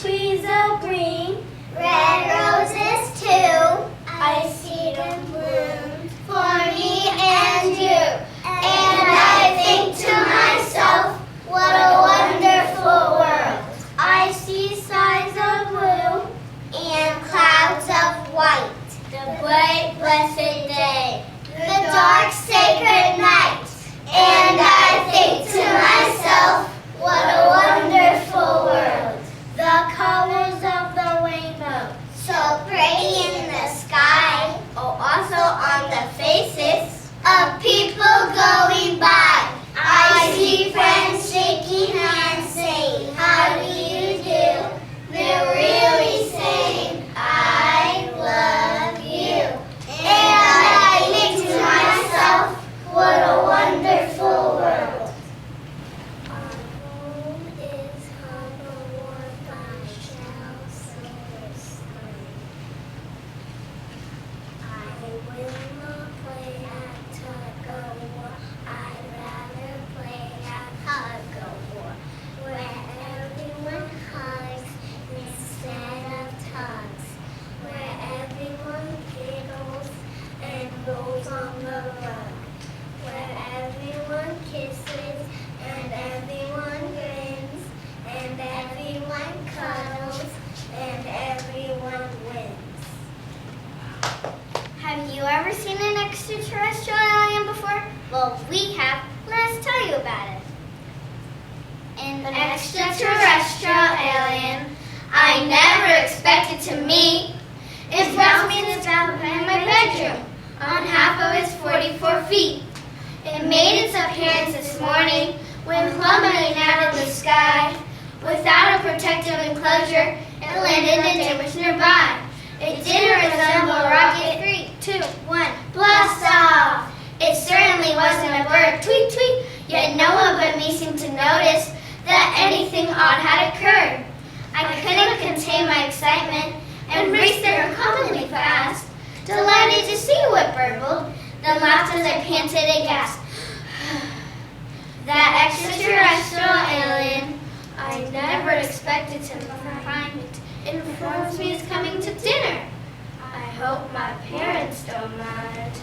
trees of green, red roses too. I see them bloom For me and you. And I think to myself, what a wonderful world. I see skies of blue, And clouds of white. the bright blessed day. The dark sacred night. And I think to myself, what a wonderful world. The colors of the rainbow, So pretty in the sky. also on the faces Of people going by. I see friends shaking hands saying, how do you do? They're really saying, I love you. And I think to myself, what a wonderful world. Our home is hung a warm by shells silver sun. I will not play at tug-of-war. I'd rather play at hug-of-war, where everyone hugs instead of tugs, where everyone giggles and rolls on the rug, where everyone kisses and everyone grins and everyone cuddles and everyone wins. Have you ever seen an extraterrestrial alien before? Well, we have. Let us tell you about it. An extraterrestrial alien I never expected to meet. It brought me this balcony in my bedroom on half of its 44 feet. It made its appearance this morning when plummeting out of the sky. Without a protective enclosure, it landed in a ditch nearby. It didn't resemble a rocket. 3, 2, 1, blast off! It certainly wasn't a bird, tweet, tweet, yet no one but me seemed to notice that anything odd had occurred. I couldn't contain my excitement and raced there uncommonly fast, delighted to see what burbled, then laughed as I panted and gasped. That extraterrestrial alien I never expected to find informs me it's coming to dinner. I hope my parents don't mind.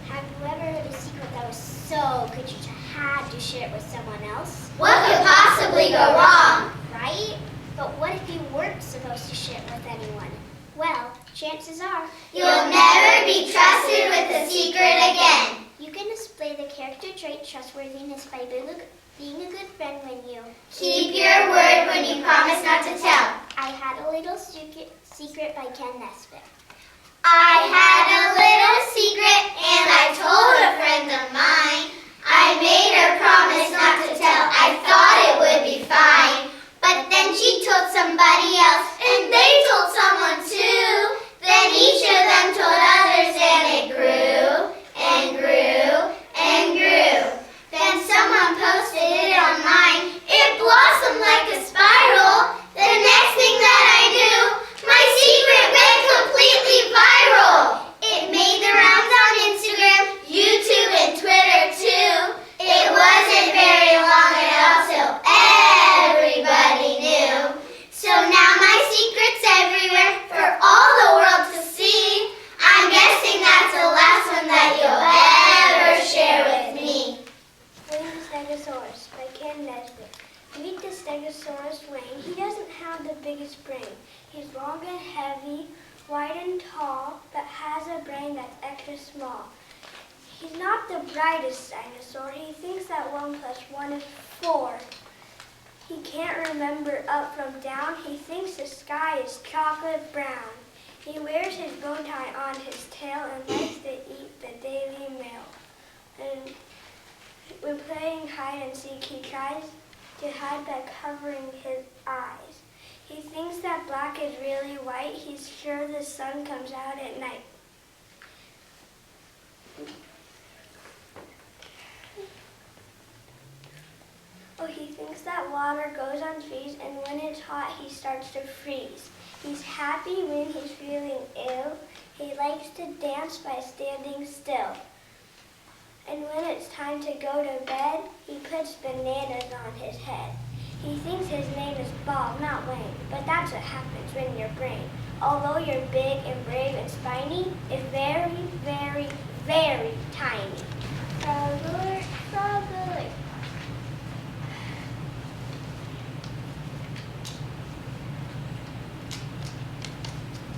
Have you ever heard a secret that was so good you had to share it with someone else? What could possibly go wrong? Right? But what if you weren't supposed to share it with anyone? Well, chances are You'll never be trusted with a secret again. you can display the character trait trustworthiness by being a good friend when you Keep your word when you promise not to tell. I Had a Little Secret by Ken Nesbitt. I had a little secret and I told a friend of mine. I made her promise not to tell. I thought it would be fine. But then she told somebody else and they told someone too. Then each of them told others and it grew and grew and grew. Then someone posted it online. It blossomed like a spiral. The next thing that I knew, my secret went completely viral. It made the rounds on Instagram, YouTube, and Twitter too. It wasn't very long at all till everybody knew. So now my secret's everywhere for all the world to see. I'm guessing that's the last one that you'll ever share with me. Winged Stegosaurus by Ken Nesbitt. Meet the Stegosaurus wing. He doesn't have the biggest brain. He's long and heavy, wide and tall, but has a brain that's extra small. He's not the brightest dinosaur. He thinks that 1 plus 1 is 4. He can't remember up from down. He thinks the sky is chocolate brown. He wears his bow tie on his tail and likes to eat the Daily Mail. And when playing hide and seek, he tries to hide by covering his eyes. He thinks that black is really white. He's sure the sun comes out at night. Oh, he thinks that water goes on trees, and when it's hot, he starts to freeze. He's happy when he's feeling ill. He likes to dance by standing still. And when it's time to go to bed, he puts bananas on his head. He thinks his name is Bob, not Wayne, but that's what happens when your brain, although you're big and brave and spiny, is very, very, very tiny. Frog-alert, frog-alert.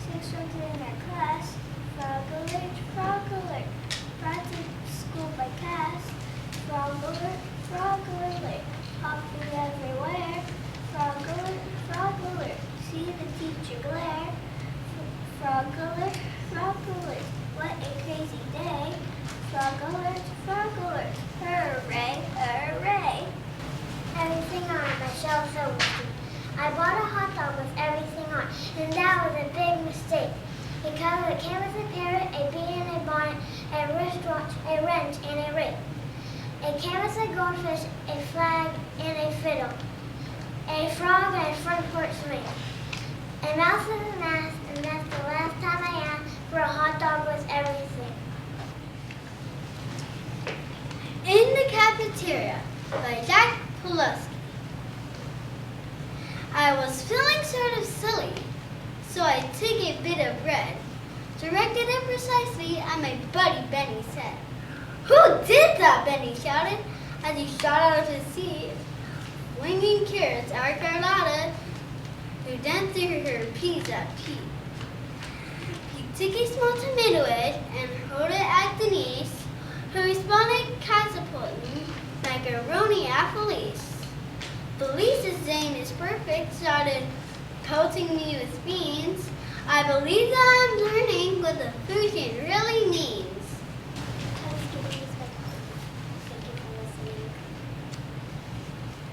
Six ones in our class. Frog-alert, frog-alert. Brought to school by Cass. Frog-alert, frog-alert. Hopping everywhere. Frog-alert, frog-alert. See the teacher glare. Frog-alert, frog-alert. What a crazy day. Frog-alert, frog-alert. Hooray, hooray. Everything on my shelf so empty. I bought a hot dog with everything on, and that was a big mistake. Because it came with a parrot, a bee and a bonnet, a wristwatch, a wrench, and a rake. It came with a goldfish, a flag, and a fiddle, a frog, and a front porch swing, a mouse and a mask, and that's the last time I asked for a hot dog with everything. In the Cafeteria by Jack Pulaski. I was feeling sort of silly, so I took a bit of bread, directed it precisely at my buddy Benny's head. Who did that? Benny shouted as he shot out of his seat, flinging carrots at Carlotta, who then threw her peas at Pete. He took a small tomato edge and hurled it at Denise, who responded catapulting macaroni at Felice. Felice's Zane is perfect started coating me with beans. I believe that I'm learning what the fusion really means.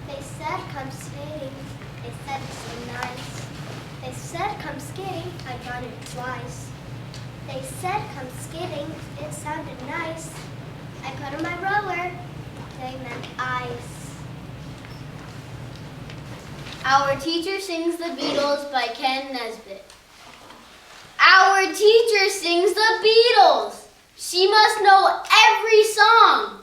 They said come skating. They said it's so nice. They said come skating. I got it twice. They said come skating. It sounded nice. I put on my roller. They meant ice. Our Teacher Sings the Beatles by Ken Nesbitt. Our teacher sings the Beatles. She must know every song.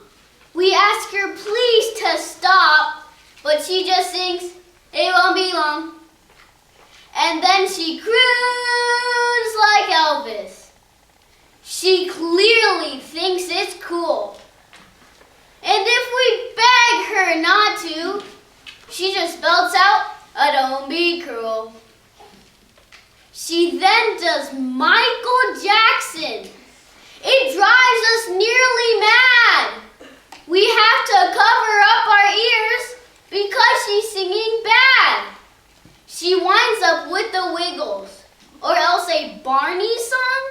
We ask her please to stop, but she just sings, "It won't be long." And then she croons like Elvis. She clearly thinks it's cool. And if we beg her not to, she just belts out, "Don't be cruel." She then does Michael Jackson. It drives us nearly mad. We have to cover up our ears because she's singing bad. She winds up with the Wiggles, or else a Barney song.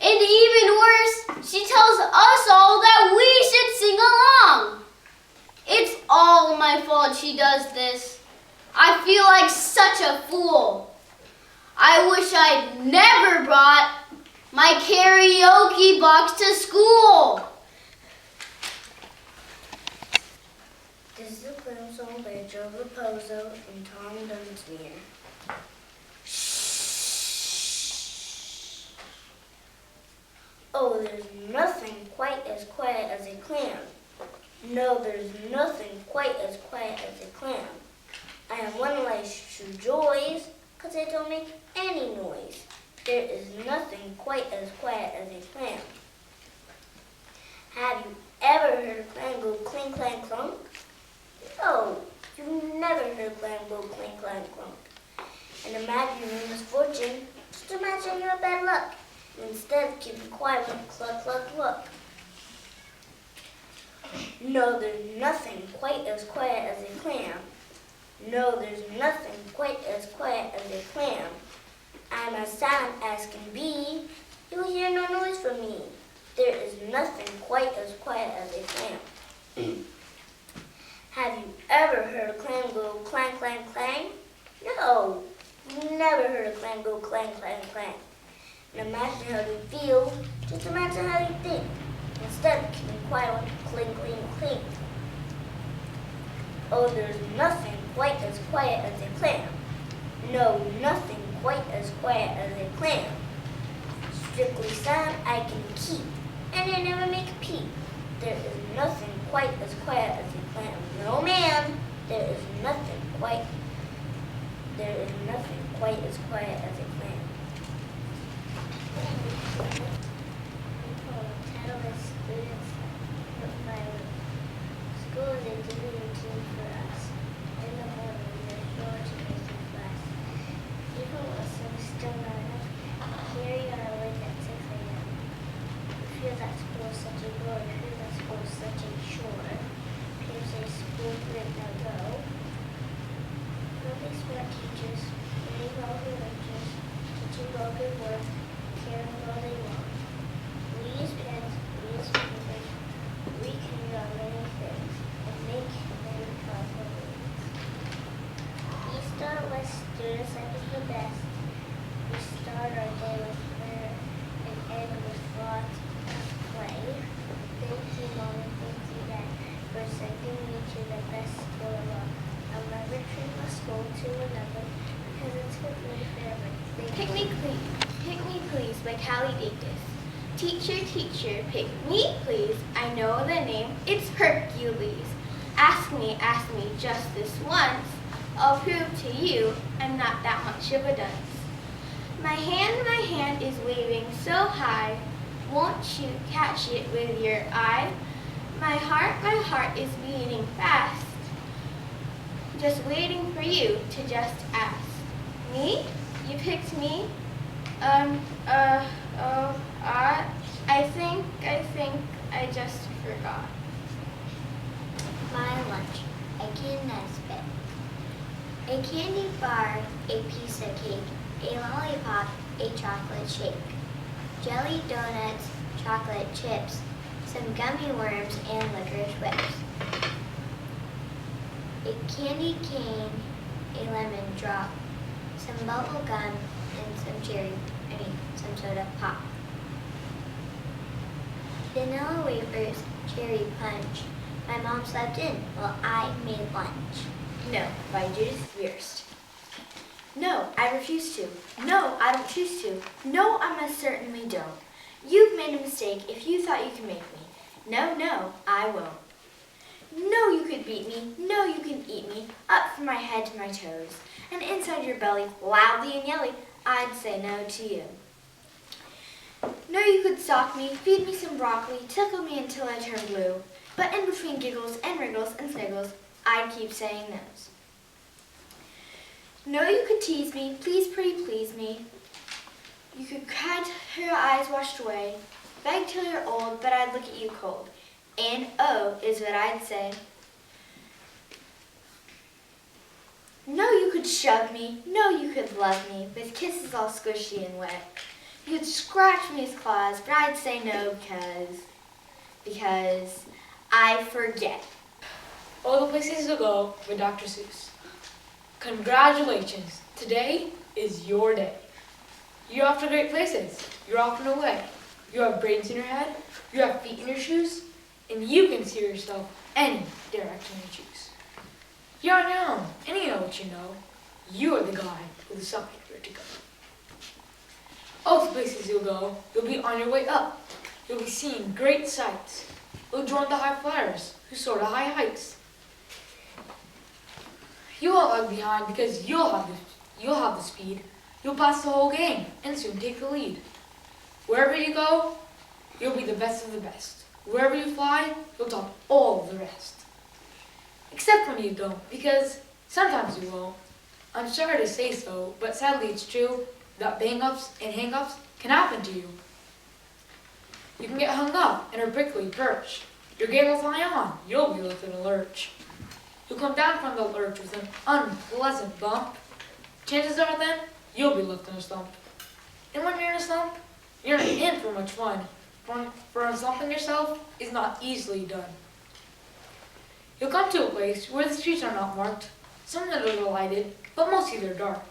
And even worse, she tells us all that we should sing along. It's all my fault she does this. I feel like such a fool. I wish I'd never brought my karaoke box to school. This is a Clown song by Joe Raposo and Tom Dunsmuir. Oh, there's nothing quite as quiet as a clam. No, there's nothing quite as quiet as a clam. I am one of life's true joys, 'cause I don't make any noise. There is nothing quite as quiet as a clam. Have you ever heard a clam go clink, clank, clunk? No, you've never heard a clam go clink, clank, clunk. And imagine your misfortune, just imagine your bad luck. Instead, keep it quiet when cluck, cluck, cluck. No, there's nothing quite as quiet as a clam. No, there's nothing quite as quiet as a clam. I'm as silent as can be. You'll hear no noise from me. There is nothing quite as quiet as a clam. Have you ever heard a clam go clang, clang, clang? No, you've never heard a clam go clang, clang, clang. And imagine how you feel, just imagine how you think. Instead of keeping quiet when clink, clink, clink. Oh, there's nothing quite as quiet as a clam. No, nothing quite as quiet as a clam. Strictly silent I can keep, and I never make a peep. There is nothing quite as quiet as a clam. No, ma'am. There is nothing quite as quiet as a clam. Tell the students that my school is a dream team for us. In the morning, they're sure to make some fuss. Even when it's still not enough, here you are awake at 6 a.m. You feel that school is such a bore. You feel that school is such a chore. People say school couldn't now go. Really smart teachers, reading all the lectures, teaching all good work, caring all they want. We use pens, we use papers, we can draw many things and make many colorful things. East or West students like us the best. We start our day with prayer and end with lots of play. Thank you, Mom, and thank you, Dad, for sending me to the best school of all. I'll never trade my school to another because it's good for me forever. Pick me please by Callie Dacus. Teacher, teacher, pick me please. I know the name, it's Hercules. Ask me just this once. I'll prove to you I'm not that much of a dunce. My hand is waving so high. Won't you catch it with your eye? My heart is beating fast. Just waiting for you to just ask. Me? You picked me? I just forgot. My lunch, a kid Nesbit. A candy bar, a piece of cake, a lollipop, a chocolate shake. Jelly donuts, chocolate chips, some gummy worms, and licorice whips. A candy cane, a lemon drop, some bubble gum, and some soda pop. Vanilla wafers, cherry punch. My mom slept in while I made lunch. No, by Judith Wierst. No, I refuse to. No, I don't choose to. No, I most certainly don't. You've made a mistake if you thought you could make me. No, I won't. No, you could beat me. No, you can eat me. Up from my head to my toes. And inside your belly, loudly and yelly, I'd say no to you. No, you could sock me, feed me some broccoli, tickle me until I turn blue. But in between giggles and wriggles and sniggles, I'd keep saying no's. No, you could tease me, please pretty please me. You could cry till your eyes washed away, beg till you're old, but I'd look at you cold. And oh, is what I'd say. No, you could shove me, no, you could love me, with kisses all squishy and wet. You could scratch me with claws, but I'd say no because I forget. All the places to go with Dr. Seuss. Congratulations, today is your day. You're off to great places, you're off and away. You have brains in your head, you have feet in your shoes, and you can steer yourself any direction you choose. You're on your own, and you know what you know. You are the guy who decides where to go. All the places you'll go, you'll be on your way up. You'll be seeing great sights. You'll join the high flyers who soar to high heights. You won't lag behind because you'll have the speed. You'll pass the whole game and soon take the lead. Wherever you go, you'll be the best of the best. Wherever you fly, you'll top all of the rest. Except when you don't, because sometimes you won't. I'm sorry to say so, but sadly it's true that bang-ups and hang-ups can happen to you. You can get hung up in a prickly perch. Your game will fly on. You'll be left in a lurch. You'll come down from the lurch with an unpleasant bump. Chances are then, you'll be left in a slump. And when you're in a slump, you're not in for much fun. For slumping yourself is not easily done. You'll come to a place where the streets are not marked. Some that are lighted, but mostly they're dark.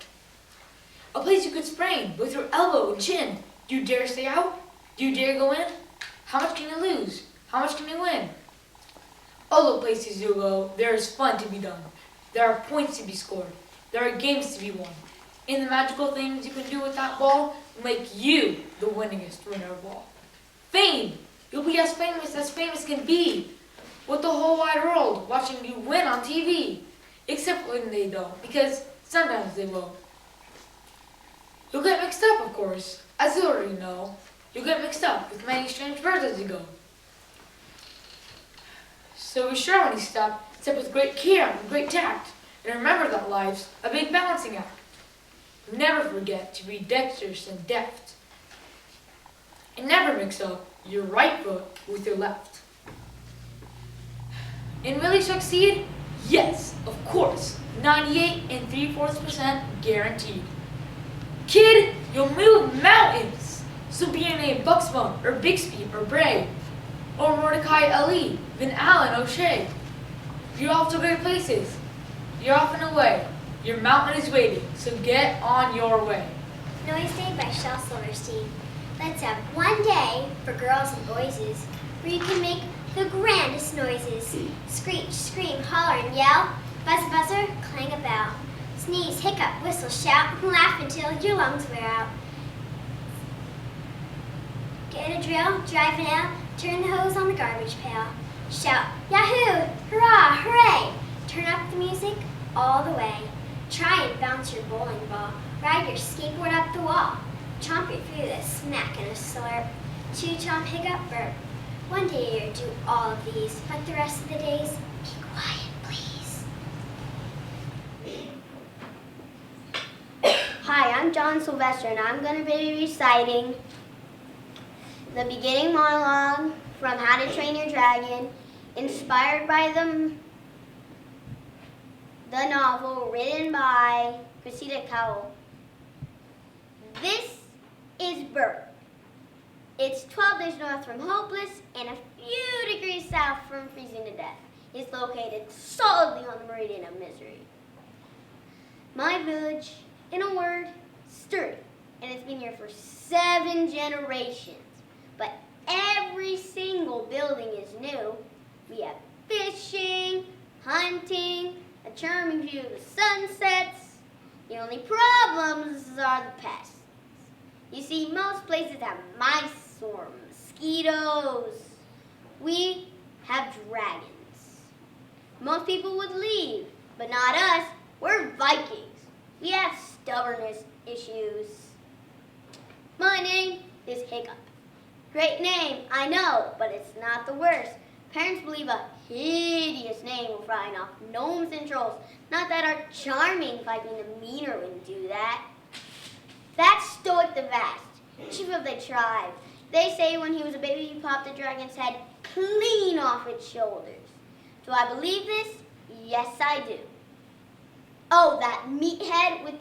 A place you could sprain with your elbow and chin. Do you dare stay out? Do you dare go in? How much can you lose? How much can you win? All the places you go, there is fun to be done. There are points to be scored. There are games to be won. And the magical things you can do with that ball make you the winningest winner of all. Fame! You'll be as famous can be, with the whole wide world watching you win on TV. except when they don't, because sometimes they will. You'll get mixed up, of course, as you already know. You'll get mixed up with many strange birds as you go. So be sure when you step with great care and great tact, and remember that life's a big balancing act. Never forget to be dexterous and deft. And never mix up your right foot with your left. And will you succeed? Yes, of course. 98 3/4% guaranteed. Kid, you'll move mountains. So be in a Buxbaum or Bixby or Bray or Mordecai Ali, Van Allen, O'Shea. You're off to great places. You're off and away. Your mountain is waiting, so get on your way. Noise Day by Shel Silverstein. Let's have one day for girls and boyses where you can make the grandest noises. Screech, scream, holler, and yell. Buzz a buzzer, clang a bell. Sneeze, hiccup, whistle, shout, and laugh until your lungs wear out. Get a drill, drive it out, turn the hose on the garbage pail. Shout, yahoo, hurrah, hooray. Turn up the music all the way. Try and bounce your bowling ball. Ride your skateboard up the wall. Chomp your food, a smack and a slurp. Chew, chomp, hiccup, burp. One day you'll do all of these, but the rest of the days, be quiet, please. Hi, I'm John Sylvester, and I'm going to be reciting the beginning monologue from How to Train Your Dragon, inspired by the novel written by Cressida Cowell. This is Burr. It's 12 days north from hopeless and a few degrees south from freezing to death. It's located solidly on the meridian of misery. My village, in a word, sturdy, and it's been here for 7 generations. But every single building is new. We have fishing, hunting, a charming view of the sunsets. The only problems are the pests. You see, most places have mice or mosquitoes. We have dragons. Most people would leave, but not us. We're Vikings. We have stubbornness issues. My name is Hiccup. Great name, I know, but it's not the worst. Parents believe a hideous name will frighten off gnomes and trolls. Not that our charming Viking demeanor wouldn't do that. That's Stoic the Vast, chief of the tribe. They say when he was a baby, he popped the dragon's head clean off its shoulders. Do I believe this? Yes, I do. Oh, that meathead with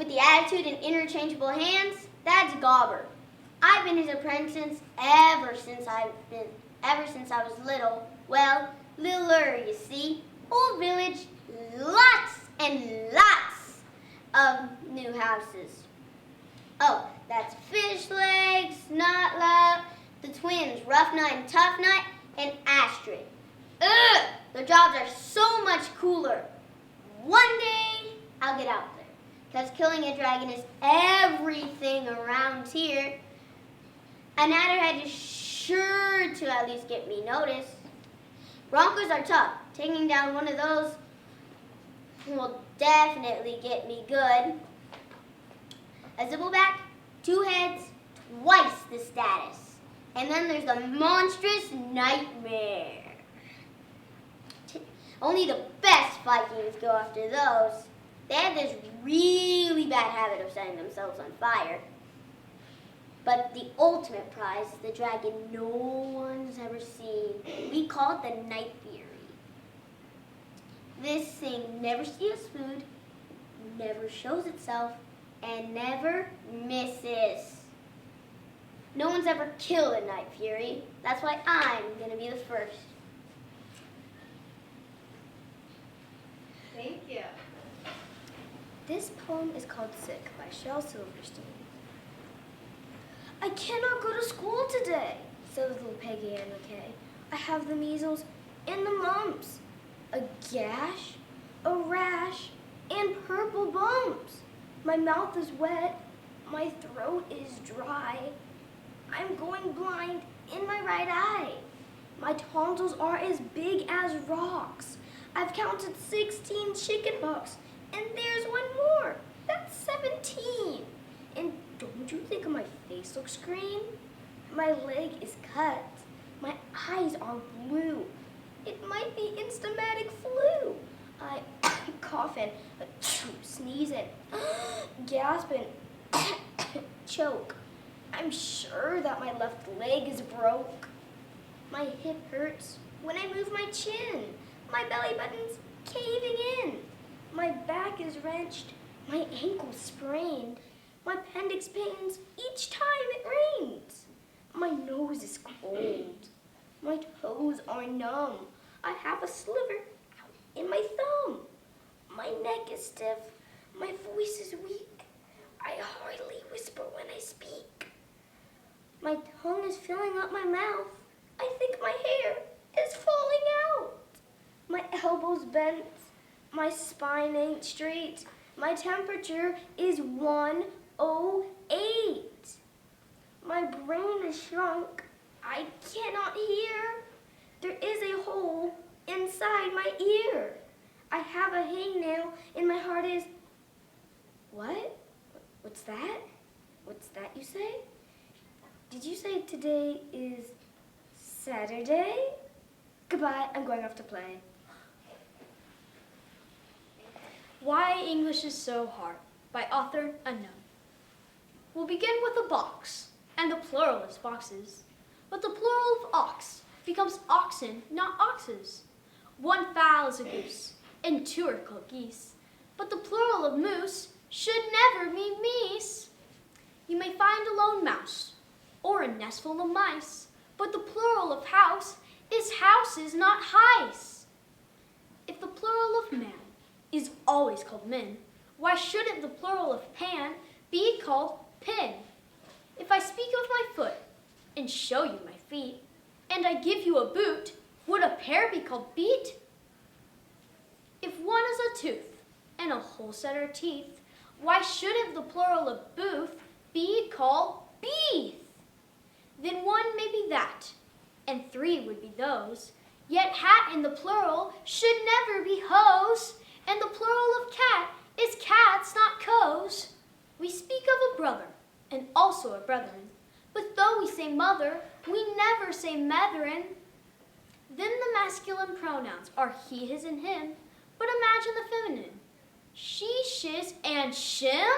the attitude and interchangeable hands, that's Gobber. I've been his apprentice ever since I was little. Well, littler, you see. Old village, lots and lots of new houses. Oh, that's Fish Legs, Snotlap, the twins, Rough Nut and Tough Nut, and Astrid. Ugh! Their jobs are so much cooler. One day, I'll get out there, because killing a dragon is everything around here. An adderhead is sure to at least get me noticed. Broncos are tough. Taking down one of those will definitely get me good. A zibbleback, 2 heads, twice the status. And then there's the monstrous nightmare. Only the best Vikings go after those. They have this really bad habit of setting themselves on fire. But the ultimate prize is the dragon no one's ever seen. We call it the Night Fury. This thing never steals food, never shows itself, and never misses. No one's ever killed a Night Fury. That's why I'm going to be the first. Thank you. This poem is called Sick by Shel Silverstein. I cannot go to school today, said little Peggy Ann McKay. I have the measles and the mumps, a gash, a rash, and purple bumps. My mouth is wet, my throat is dry. I'm going blind in my right eye. My tonsils are as big as rocks. I've counted 16 chicken pox, and there's one more. That's 17. And don't you think my face looks green? My leg is cut. My eyes are blue. It might be instamatic flu. I cough and sneeze and gasp and choke. I'm sure that my left leg is broke. My hip hurts when I move my chin. My belly button's caving in. My back is wrenched. My ankle's sprained. My appendix pains each time it rains. My nose is cold. My toes are numb. I have a sliver in my thumb. My neck is stiff. My voice is weak. I hardly whisper when I speak. My tongue is filling up my mouth. I think my hair is falling out. My elbow's bent. My spine ain't straight. My temperature is 108. My brain is shrunk. I cannot hear. There is a hole inside my ear. I have a hangnail in my heart is... What? What's that? What's that you say? Did you say today is Saturday? Goodbye, I'm going off to play. Why English is So Hard by author unknown. We'll begin with a box, and the plural is boxes. But the plural of ox becomes oxen, not oxes. One fowl is a goose, and two are called geese. But the plural of moose should never be meese. You may find a lone mouse, or a nest full of mice, but the plural of house is houses, not hice. If the plural of man is always called min, why shouldn't the plural of pan be called pin? If I speak of my foot and show you my feet, and I give you a boot, would a pair be called beat? If one is a tooth and a whole set of teeth, why shouldn't the plural of booth be called beef? Then one may be that, and three would be those, yet hat in the plural should never be hose, and the plural of cat is cats, not coes. We speak of a brother, and also a brethren, but though we say mother, we never say metherin. Then the masculine pronouns are he, his, and him, but imagine the feminine. She, shiz, and shim?